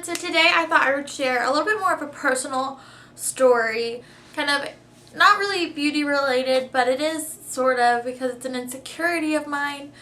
So today I thought I would share a little bit more of a personal story, kind of not really beauty related, but it is sort of because it's an insecurity of mine,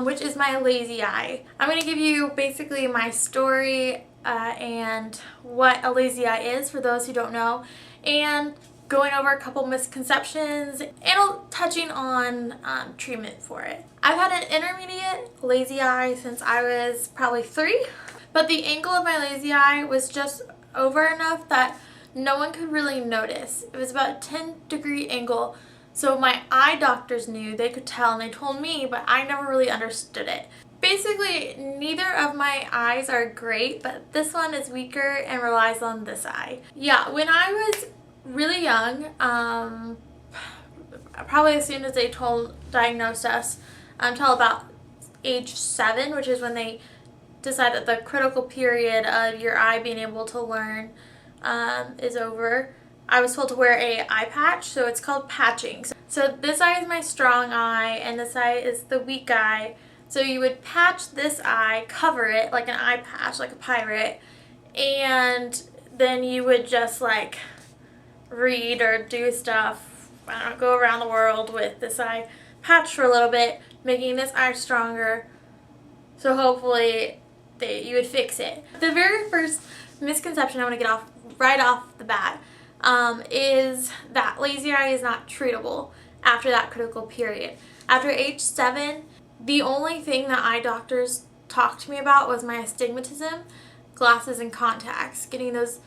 which is my lazy eye. I'm going to give you basically my story and what a lazy eye is for those who don't know, and going over a couple misconceptions and touching on treatment for it. I've had an intermediate lazy eye since I was probably 3, but the angle of my lazy eye was just over enough that no one could really notice. It was about a 10-degree angle, so my eye doctors knew, they could tell, and they told me, but I never really understood it. Basically, neither of my eyes are great, but this one is weaker and relies on this eye. Yeah, when I was really young, probably as soon as they diagnosed us, until about age 7, which is when they decide that the critical period of your eye being able to learn is over. I was told to wear a eye patch, so it's called patching. So this eye is my strong eye, and this eye is the weak eye. So you would patch this eye, cover it like an eye patch, like a pirate, and then you would just like read or do stuff, I don't know, go around the world with this eye patched for a little bit, making this eye stronger, so hopefully you would fix it. The very first misconception I want to get off right off the bat is that lazy eye is not treatable after that critical period. After age 7, the only thing that eye doctors talked to me about was my astigmatism, glasses and contacts, getting those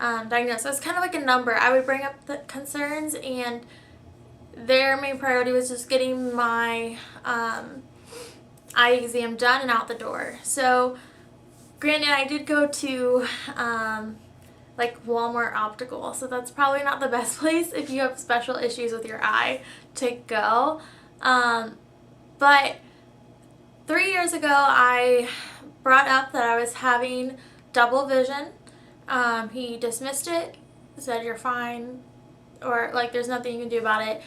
diagnosed. So it's kind of like a number. I would bring up the concerns, and their main priority was just getting my eye exam done and out the door. So granted, I did go to like Walmart Optical, so that's probably not the best place if you have special issues with your eye to go. But 3 years ago, I brought up that I was having double vision. He dismissed it, said you're fine, or like there's nothing you can do about it.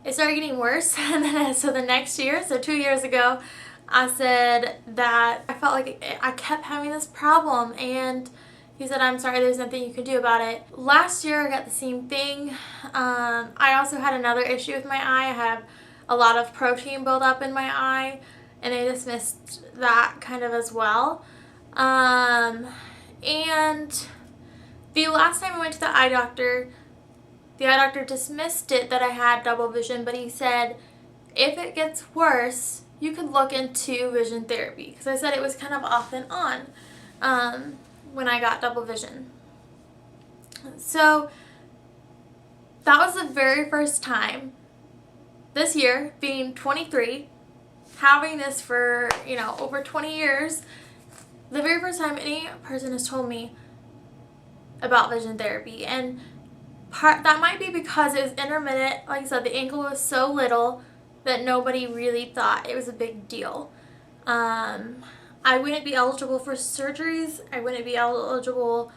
It started getting worse, and then so the next year, so 2 years ago, I said that I felt like I kept having this problem, and he said, I'm sorry, there's nothing you can do about it. Last year I got the same thing. I also had another issue with my eye. I had a lot of protein buildup in my eye, and they dismissed that kind of as well. And the last time I went to the eye doctor dismissed it that I had double vision, but he said if it gets worse, you could look into vision therapy, because I said it was kind of off and on when I got double vision. So that was the very first time this year, being 23, having this for, over 20 years, the very first time any person has told me about vision therapy. And that might be because it was intermittent. Like I said, the angle was so little that nobody really thought it was a big deal. I wouldn't be eligible for surgeries. I wouldn't be eligible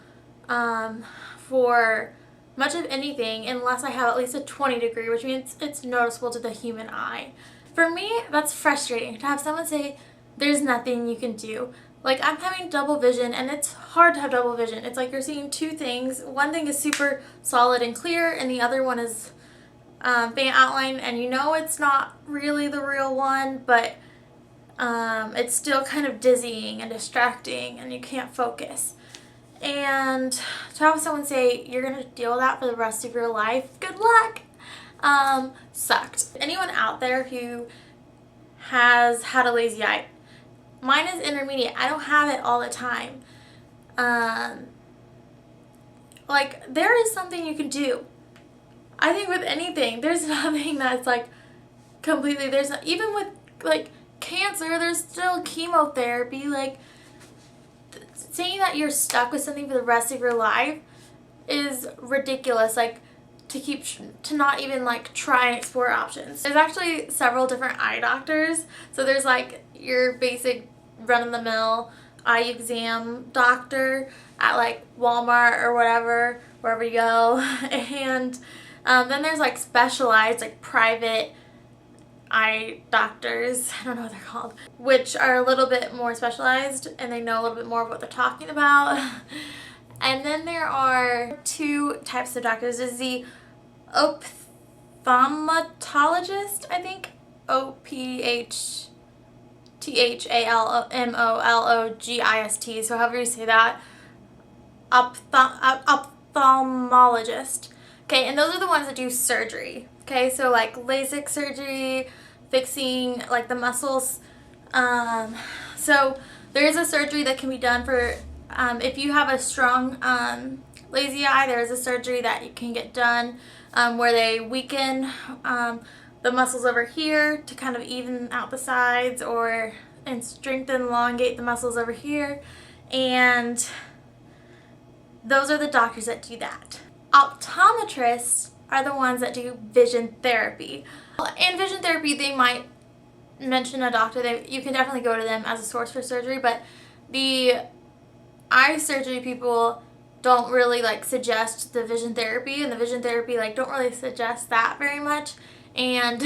for much of anything unless I have at least a 20-degree, which means it's noticeable to the human eye. For me, that's frustrating to have someone say there's nothing you can do. Like, I'm having double vision, and it's hard to have double vision. It's like you're seeing two things. One thing is super solid and clear, and the other one is faint outline, and it's not really the real one, but it's still kind of dizzying and distracting, and you can't focus. And to have someone say you're going to deal with that for the rest of your life, good luck, sucked. Anyone out there who has had a lazy eye, mine is intermediate. I don't have it all the time. Like, there is something you can do. I think with anything, there's nothing that's like completely, even with like cancer, there's still chemotherapy. Like, saying that you're stuck with something for the rest of your life is ridiculous. Like, to not even like try and explore options. There's actually several different eye doctors. So there's like your basic run-of-the-mill eye exam doctor at like Walmart or whatever, wherever you go, and then there's like specialized, like private eye doctors, I don't know what they're called, which are a little bit more specialized and they know a little bit more of what they're talking about. And then there are two types of doctors. There's the ophthalmologist, I think, ophthalmologist, so however you say that, ophthalmologist. Okay, and those are the ones that do surgery. Okay, so like LASIK surgery, fixing like the muscles. So there is a surgery that can be done for if you have a strong lazy eye. There is a surgery that you can get done where they weaken the muscles over here to kind of even out the sides, and strengthen, elongate the muscles over here, and those are the doctors that do that. Optometrists are the ones that do vision therapy. In vision therapy, they might mention a doctor. You can definitely go to them as a source for surgery, but the eye surgery people don't really like suggest the vision therapy, and the vision therapy like don't really suggest that very much, and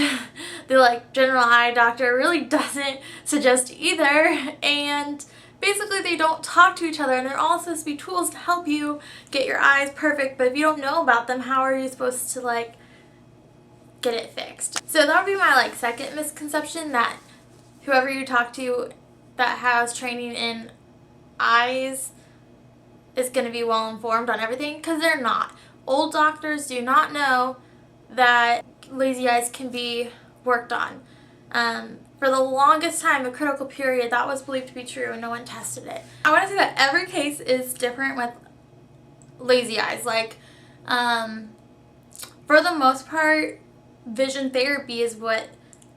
the like general eye doctor really doesn't suggest either. And basically they don't talk to each other, and they're all supposed to be tools to help you get your eyes perfect, but if you don't know about them, how are you supposed to like get it fixed? So that would be my like second misconception, that whoever you talk to that has training in eyes is going to be well informed on everything, because they're not. Old doctors do not know that lazy eyes can be worked on. For the longest time, the critical period, that was believed to be true and no one tested it. I want to say that every case is different with lazy eyes. Like, for the most part, vision therapy is what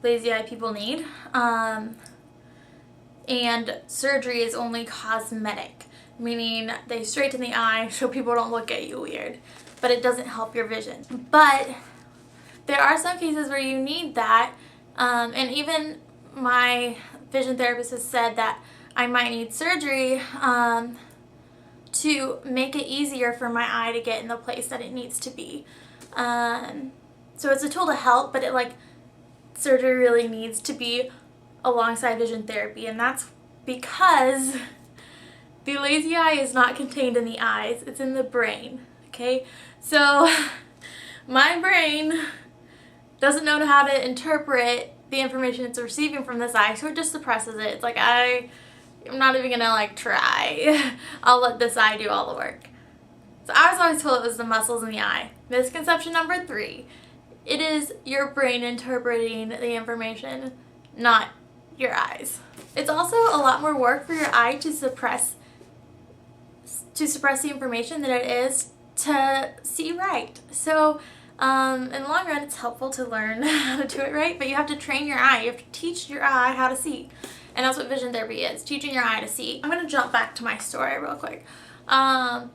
lazy eye people need. And surgery is only cosmetic, meaning they straighten the eye so people don't look at you weird, but it doesn't help your vision. But there are some cases where you need that, and even my vision therapist has said that I might need surgery to make it easier for my eye to get in the place that it needs to be. So it's a tool to help, but surgery really needs to be alongside vision therapy, and that's because the lazy eye is not contained in the eyes, it's in the brain. Okay, so my brain doesn't know how to interpret the information it's receiving from this eye, so it just suppresses it. It's like, I'm not even gonna try. I'll let this eye do all the work. So I was always told it was the muscles in the eye. Misconception number 3. It is your brain interpreting the information, not your eyes. It's also a lot more work for your eye to suppress the information than it is to see right. So in the long run, it's helpful to learn how to do it right, but you have to train your eye. You have to teach your eye how to see. And that's what vision therapy is, teaching your eye to see. I'm going to jump back to my story real quick. So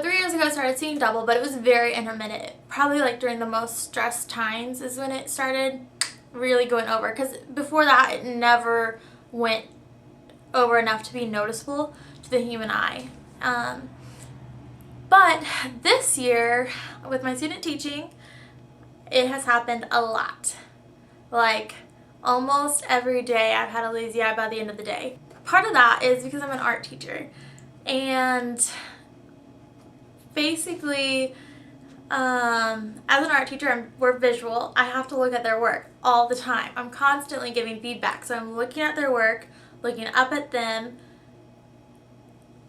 3 years ago, I started seeing double, but it was very intermittent. Probably during the most stressed times is when it started really going over, because before that, it never went over enough to be noticeable to the human eye. But this year, with my student teaching, it has happened a lot. Almost every day I've had a lazy eye by the end of the day. Part of that is because I'm an art teacher, and basically as an art teacher, we're visual. I have to look at their work all the time. I'm constantly giving feedback, so I'm looking at their work, looking up at them,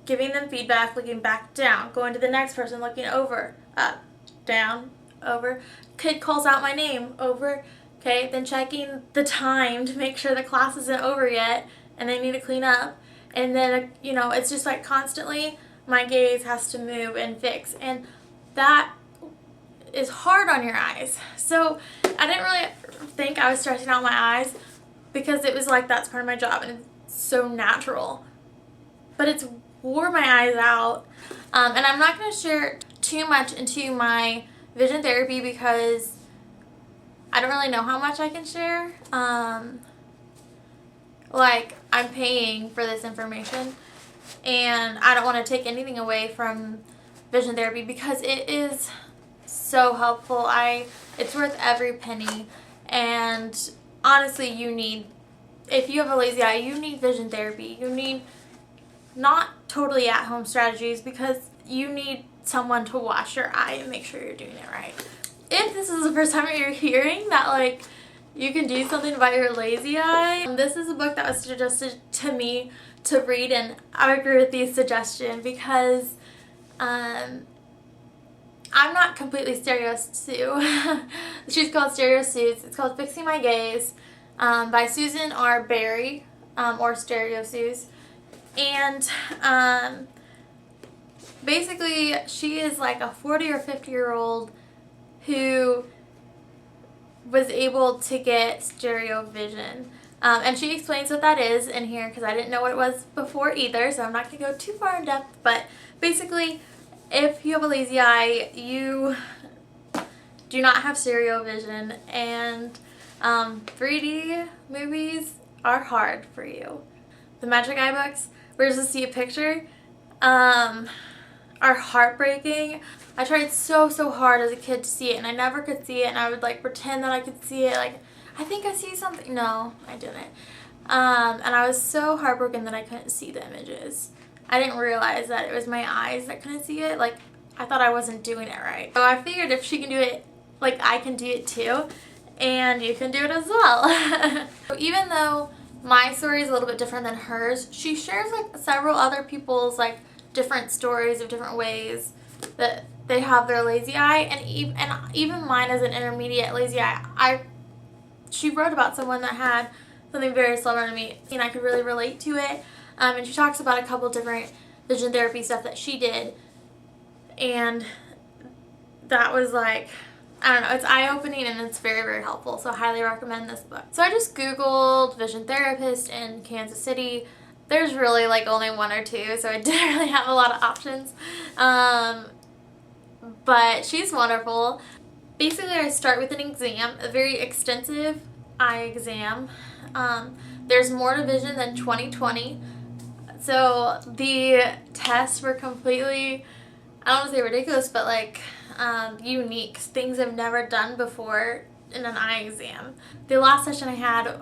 giving them feedback, looking back down, going to the next person, looking over, up, down, over. Kid calls out my name, over, okay, then checking the time to make sure the class isn't over yet and they need to clean up. And then, it's just constantly my gaze has to move and fix, and that is hard on your eyes. So I didn't really think I was stressing out my eyes, because it was that's part of my job and it's so natural. But it's wore my eyes out, and I'm not going to share too much into my vision therapy because I don't really know how much I can share. I'm paying for this information, and I don't want to take anything away from vision therapy because it is so helpful. It's worth every penny, and honestly, if you have a lazy eye, you need vision therapy. You need not totally at-home strategies, because you need someone to watch your eye and make sure you're doing it right. If this is the first time you're hearing that, like, you can do something about your lazy eye, this is a book that was suggested to me to read, and I agree with the suggestion because I'm not completely Stereo Sue. She's called Stereo Suits. It's called Fixing My Gaze by Susan R. Berry, or Stereo Suits. And basically she is like a 40 or 50-year-old who was able to get stereo vision. And she explains what that is in here, because I didn't know what it was before either, so I'm not going to go too far in depth. But basically, if you have a lazy eye, you do not have stereo vision, and 3D movies are hard for you. The Magic Eye books, where you just see a picture, are heartbreaking. I tried so hard as a kid to see it, and I never could see it, and I would like pretend that I could see it, like, I think I see something. No, I didn't. And I was so heartbroken that I couldn't see the images. I didn't realize that it was my eyes that couldn't see it. Like, I thought I wasn't doing it right. So I figured if she can do it, like, I can do it too, and you can do it as well. So even though my story is a little bit different than hers, she shares like several other people's like different stories of different ways that they have their lazy eye, and even mine as an intermediate lazy eye. She wrote about someone that had something very similar to me, and I could really relate to it. And she talks about a couple different vision therapy stuff that she did, and that was like, I don't know, it's eye-opening and it's very helpful, so I highly recommend this book. So I just googled vision therapist in Kansas City. There's really like only one or two, so I didn't really have a lot of options. But she's wonderful. Basically, I start with an exam, a very extensive eye exam. There's more to vision than 20/20. So the tests were completely, I don't want to say ridiculous, but like unique. Things I've never done before in an eye exam. The last session I had,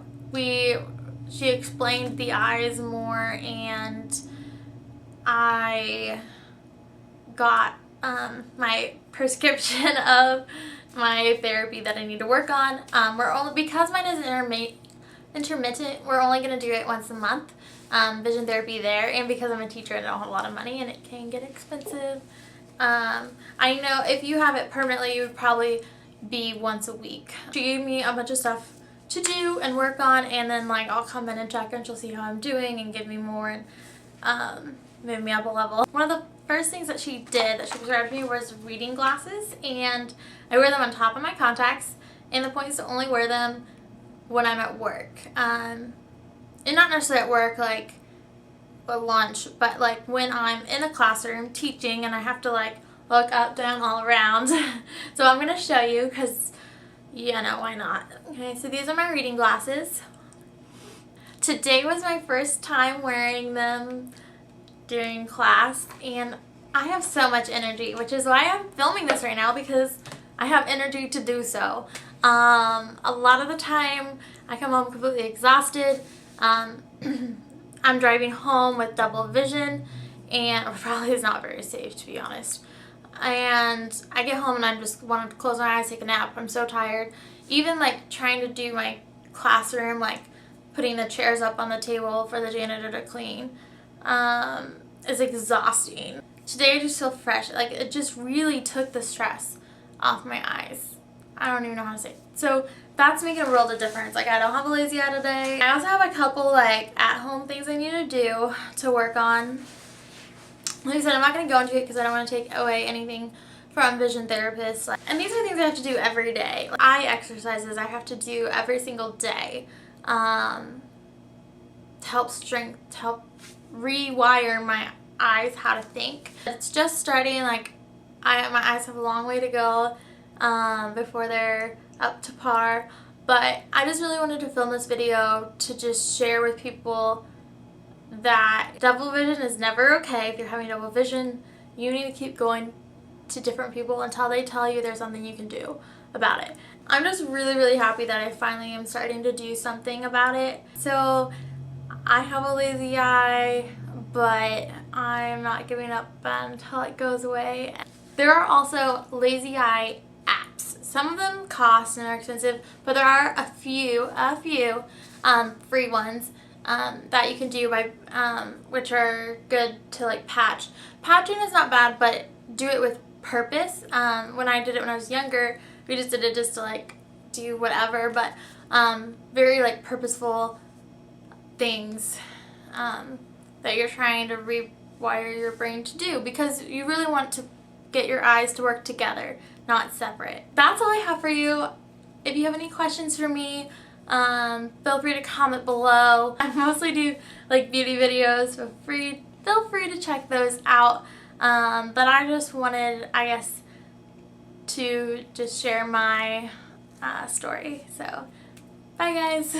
she explained the eyes more, and I got my prescription of my therapy that I need to work on. Because mine is intermittent, we're only going to do it once a month, vision therapy there, and because I'm a teacher, I don't have a lot of money and it can get expensive. I know if you have it permanently, you would probably be once a week. She gave me a bunch of stuff to do and work on, and then like I'll come in and check, and she'll see how I'm doing and give me more and move me up a level. One of the first things that she did, that she prescribed me, was reading glasses, and I wear them on top of my contacts, and the point is to only wear them when I'm at work. And not necessarily at work like at lunch, but like when I'm in a classroom teaching and I have to like look up, down, all around. So I'm going to show you because, yeah, no, why not? Okay, so these are my reading glasses. Today was my first time wearing them during class, and I have so much energy, which is why I'm filming this right now, because I have energy to do so. A lot of the time I come home completely exhausted. I'm driving home with double vision, and probably is not very safe, to be honest. And I get home and I just want to close my eyes, take a nap. I'm so tired. Even like trying to do my classroom, like putting the chairs up on the table for the janitor to clean, is exhausting. Today I just feel fresh. Like, it just really took the stress off my eyes. I don't even know how to say it. So that's making a world of difference. Like, I don't have a lazy eye today. I also have a couple like at-home things I need to do to work on. Like I said, I'm not going to go into it because I don't want to take away anything from vision therapists. And these are things I have to do every day. Eye exercises I have to do every single day to help rewire my eyes how to think. It's just starting. Like, my eyes have a long way to go before they're up to par. But I just really wanted to film this video to just share with people that double vision is never okay. If you're having double vision, you need to keep going to different people until they tell you there's something you can do. about it. I'm just really, really happy that I finally am starting to do something about it. So I have a lazy eye, but I'm not giving up until it goes away. There are also lazy eye apps. Some of them cost and are expensive, but there are a few free ones that you can do by which are good to like patch. Patching is not bad, but do it with purpose. When I did it when I was younger, we just did it just to like do whatever, but very like purposeful things that you're trying to rewire your brain to do, because you really want to get your eyes to work together, not separate. That's all I have for you. If you have any questions for me, feel free to comment below. I mostly do like beauty videos, so feel free to check those out. But I just wanted, I guess, to just share my story. So, bye guys.